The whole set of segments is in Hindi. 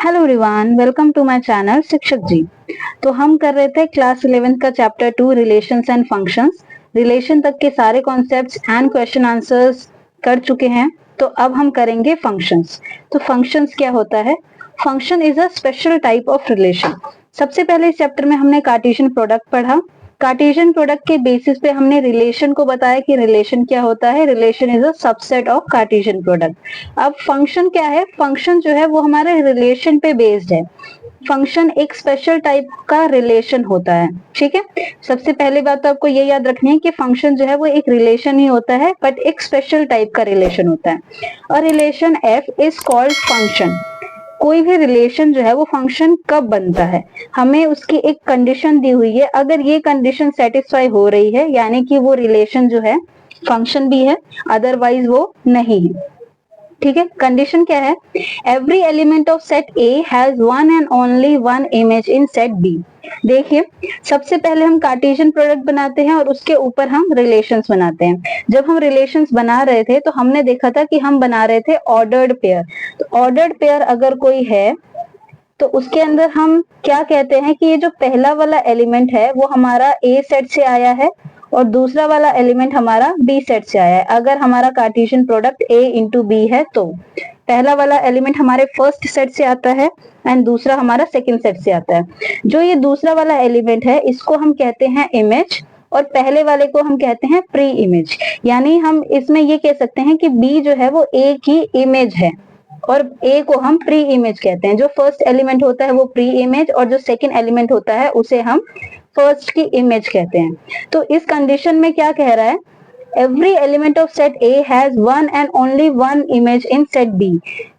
Hello everyone, welcome to my channel Shikshak ji. तो हम कर रहे थे क्लास 11 का chapter 2 relations and functions. Relation तक के सारे कॉन्सेप्ट्स एंड क्वेश्चन आंसर्स कर चुके हैं। तो अब हम करेंगे फंक्शंस। तो फंक्शंस क्या होता है? Function is a special type of relation. सबसे पहले इस चैप्टर में हमने कार्टेशियन प्रोडक्ट पढ़ा। कार्टेशियन प्रोडक्ट के बेसिस पे हमने रिलेशन को बताया कि रिलेशन क्या होता है। Relation is a subset of Cartesian product. अब फंक्शन क्या है? फंक्शन जो है वो हमारे रिलेशन पे बेस्ड है। फंक्शन एक स्पेशल टाइप का रिलेशन होता है। ठीक है, सबसे पहली बात तो आपको ये याद रखनी है कि फंक्शन जो है वो एक रिलेशन ही होता है, बट एक स्पेशल टाइप का रिलेशन होता है। और relation F is called function. कोई भी रिलेशन जो है वो फंक्शन कब बनता है? हमें उसकी एक कंडीशन दी हुई है, अगर ये कंडीशन सेटिस्फाई हो रही है यानी कि वो रिलेशन जो है फंक्शन भी है, अदरवाइज वो नहीं है। ठीक है, कंडीशन क्या है? Every element of set A has one and only one image in set B. देखिए, सबसे पहले हम कार्टेशियन प्रोडक्ट बनाते हैं और उसके ऊपर हम रिलेशंस बनाते हैं। जब हम रिलेशंस बना रहे थे तो हमने देखा था कि हम बना रहे थे ऑर्डर्ड पेयर। तो ऑर्डर्ड पेयर अगर कोई है तो उसके अंदर हम क्या कहते हैं कि ये जो पहला वाला एलिमेंट है वो हमारा ए सेट से आया है और दूसरा वाला एलिमेंट हमारा बी सेट से आया है। अगर हमारा Cartesian product A into B है तो पहला वाला एलिमेंट हमारे फर्स्ट सेट से आता है एंड दूसरा हमारा सेकंड सेट से आता है। जो ये दूसरा वाला एलिमेंट है इसको हम कहते हैं इमेज और पहले वाले को हम कहते हैं प्री इमेज। यानी हम इसमें ये कह सकते हैं कि बी जो है वो ए की इमेज है और ए को हम प्री इमेज कहते हैं। जो फर्स्ट एलिमेंट होता है वो प्री इमेज और जो सेकंड एलिमेंट होता है उसे हम फर्स्ट की इमेज कहते हैं। तो इस कंडीशन में क्या कह रहा है? Every element of set A has one and only one image in set B.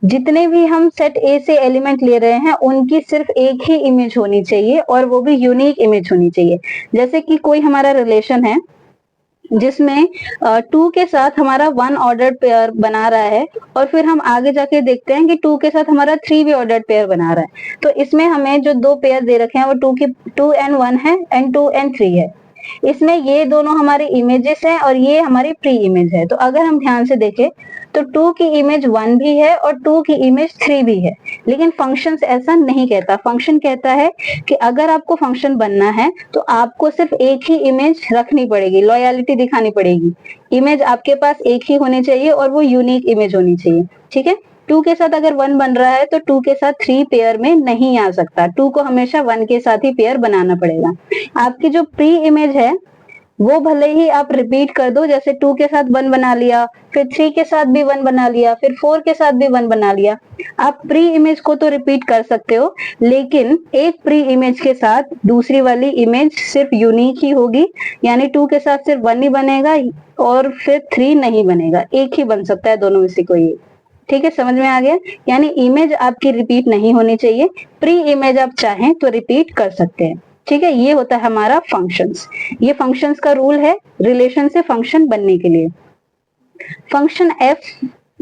जितने भी हम सेट ए से एलिमेंट ले रहे हैं उनकी सिर्फ एक ही इमेज होनी चाहिए और वो भी यूनिक इमेज होनी चाहिए। जैसे कि कोई हमारा रिलेशन है जिसमें 2 के साथ हमारा 1 ऑर्डर्ड पेयर बना रहा है और फिर हम आगे जाके देखते हैं कि 2 के साथ हमारा 3 भी ऑर्डर्ड पेयर बना रहा है। तो इसमें हमें जो दो पेयर दे रखे हैं वो 2 एंड 1 है एंड 2 एंड 3 है। इसमें ये दोनों हमारे इमेजेस हैं और ये हमारी प्री इमेज है। तो अगर हम ध्यान से देखें तो 2 की इमेज 1 भी है और 2 की इमेज 3 भी है। लेकिन फंक्शन ऐसा नहीं कहता। फंक्शन कहता है कि अगर आपको फंक्शन बनना है तो आपको सिर्फ एक ही इमेज रखनी पड़ेगी, लॉयलिटी दिखानी पड़ेगी। इमेज आपके पास एक ही होनी चाहिए और वो यूनिक इमेज होनी चाहिए। ठीक है, 2 के साथ अगर 1 बन रहा है तो 2 के साथ 3 पेयर में नहीं आ सकता। 2 को हमेशा 1 के साथ ही पेयर बनाना पड़ेगा। आपकी जो प्री इमेज है वो भले ही आप रिपीट कर दो, जैसे 2 के साथ 1 बना लिया, फिर 3 के साथ भी 1 बना लिया, फिर 4 के साथ भी 1 बना लिया। आप प्री इमेज को तो रिपीट कर सकते हो, लेकिन एक प्री इमेज के साथ दूसरी वाली इमेज सिर्फ यूनिक ही होगी। यानी 2 के साथ सिर्फ 1 ही बनेगा और फिर 3 नहीं बनेगा, एक ही बन सकता है दोनों में से कोई एक। ठीक है, समझ में आ गया? यानी इमेज आपकी रिपीट नहीं होनी चाहिए, प्री इमेज आप चाहें तो रिपीट कर सकते हैं। ठीक है, ये होता है हमारा फंक्शंस। ये फंक्शंस का रूल है रिलेशन से फंक्शन बनने के लिए। Function F,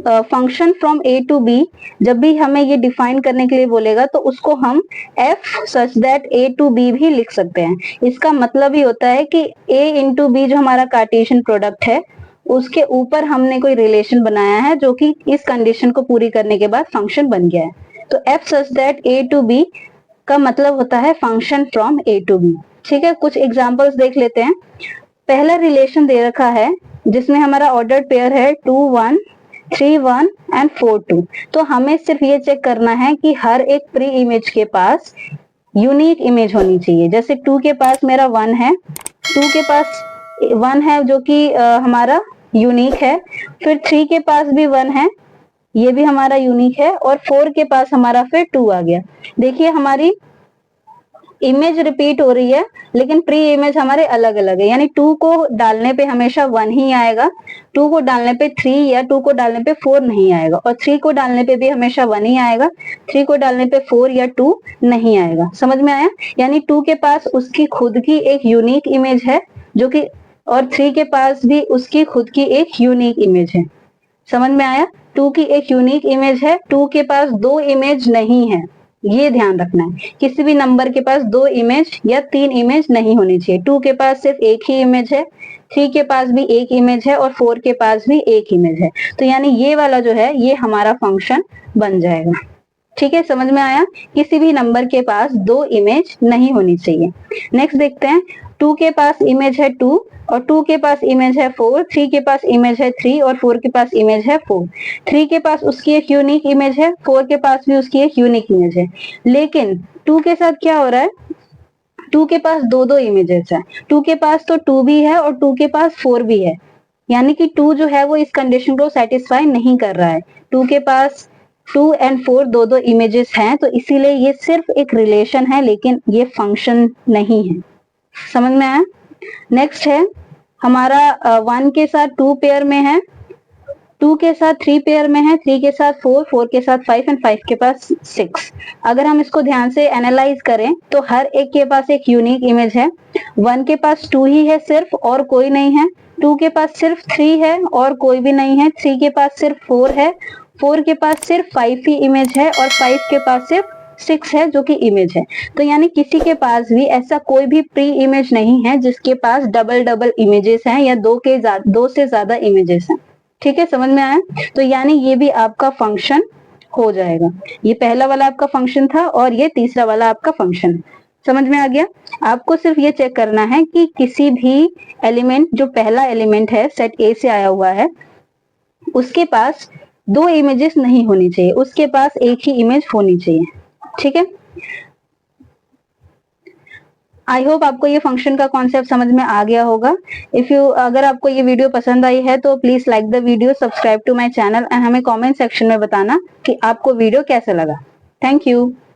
function from A to B, जब भी हमें ये डिफाइन करने के लिए बोलेगा तो उसको हम F such that A to B भी लिख सकते हैं। इसका मतलब ही होता है कि ए इंटू बी जो हमारा कार्टेशियन प्रोडक्ट है उसके ऊपर हमने कोई रिलेशन बनाया है जो कि इस कंडीशन को पूरी करने के बाद फंक्शन बन गया है। तो F such that A to B का मतलब होता है function from A to B. ठीक है, कुछ एग्जांपल्स देख लेते हैं। पहला रिलेशन दे रखा है जिसमें हमारा ऑर्डर्ड पेयर है 2 1 3 1 एंड 4 2। तो हमें सिर्फ ये चेक करना है कि हर एक प्री इमेज के पास यूनिक इमेज होनी चाहिए। जैसे 2 के पास मेरा 1 है, 2 के पास 1 है जो कि हमारा यूनिक है, फिर 3 के पास भी 1 है, ये भी हमारा यूनिक है, और 4 के पास हमारा फिर 2 आ गया। देखिए हमारी इमेज रिपीट हो रही है लेकिन प्री इमेज हमारे अलग अलग है। यानी 2 को डालने पे हमेशा 1 ही आएगा, 2 को डालने पे 3 या 2 को डालने पे 4 नहीं आएगा, और 3 को डालने पे भी हमेशा 1 ही आएगा, 3 को डालने पे 4 या 2 नहीं आएगा। समझ में आया? यानी 2 के पास उसकी खुद की एक यूनिक इमेज है जो कि, और 3 के पास भी उसकी खुद की एक यूनिक इमेज है। समझ में आया? 2 की एक यूनिक इमेज है, 2 के पास 2 इमेज नहीं है। ये ध्यान रखना है, किसी भी नंबर के पास 2 इमेज या 3 इमेज नहीं होनी चाहिए। 2 के पास सिर्फ एक ही इमेज है, 3 के पास भी एक इमेज है और 4 के पास भी एक इमेज है। तो यानी ये वाला जो है ये हमारा फंक्शन बन जाएगा। ठीक है, समझ में आया? किसी भी नंबर के पास दो इमेज नहीं होनी चाहिए। नेक्स्ट देखते हैं, 2 के पास इमेज है 2 और 2 के पास इमेज है 4, 3 के पास इमेज है 3 और 4 के पास इमेज है 4। 3 के पास उसकी एक यूनिक इमेज है, 4 के पास भी उसकी एक यूनिक इमेज है। लेकिन 2 के साथ क्या हो रहा है, 2 के पास दो दो इमेजेस है। 2 के पास तो 2 भी है और 2 के पास 4 भी है, यानी कि 2 जो है वो इस कंडीशन को सेटिस्फाई नहीं कर रहा है। 2 के पास 2 एंड 4 दो दो इमेजेस हैं, तो इसीलिए ये सिर्फ एक रिलेशन है, लेकिन ये फंक्शन नहीं है। समझ में आया? नेक्स्ट है हमारा 1 के साथ 2 पेयर में है, 2 के साथ 3 पेयर में है, 3 के साथ 4, 4 के साथ 5 एंड 5 के पास 6। अगर हम इसको ध्यान से एनालाइज करें तो हर एक के पास एक यूनिक इमेज है। 1 के पास 2 ही है सिर्फ और कोई नहीं है। 2 के पास सिर्फ 3 है और कोई भी नहीं है। 3 के पास सिर्फ 4 है। 4 के पास सिर्फ 5 ही इमेज है और 5 के पास सिर्फ 6 है जो कि इमेज है। तो यानी किसी के पास भी ऐसा कोई भी प्री इमेज नहीं है जिसके पास डबल डबल इमेजेस हैं या दो से ज्यादा इमेजेस हैं। ठीक है, समझ में आया? तो यानी ये भी आपका फंक्शन हो जाएगा। ये पहला वाला आपका फंक्शन था और ये तीसरा वाला आपका फंक्शन है। समझ में आ गया? आपको सिर्फ ये चेक करना है कि किसी भी एलिमेंट, जो पहला एलिमेंट है सेट ए से आया हुआ है, उसके पास दो इमेजेस नहीं होनी चाहिए, उसके पास एक ही इमेज होनी चाहिए। ठीक है, आई होप आपको ये फंक्शन का कॉन्सेप्ट समझ में आ गया होगा। अगर आपको ये वीडियो पसंद आई है तो please like the video, subscribe to my channel and हमें कमेंट सेक्शन में बताना कि आपको वीडियो कैसा लगा। Thank you.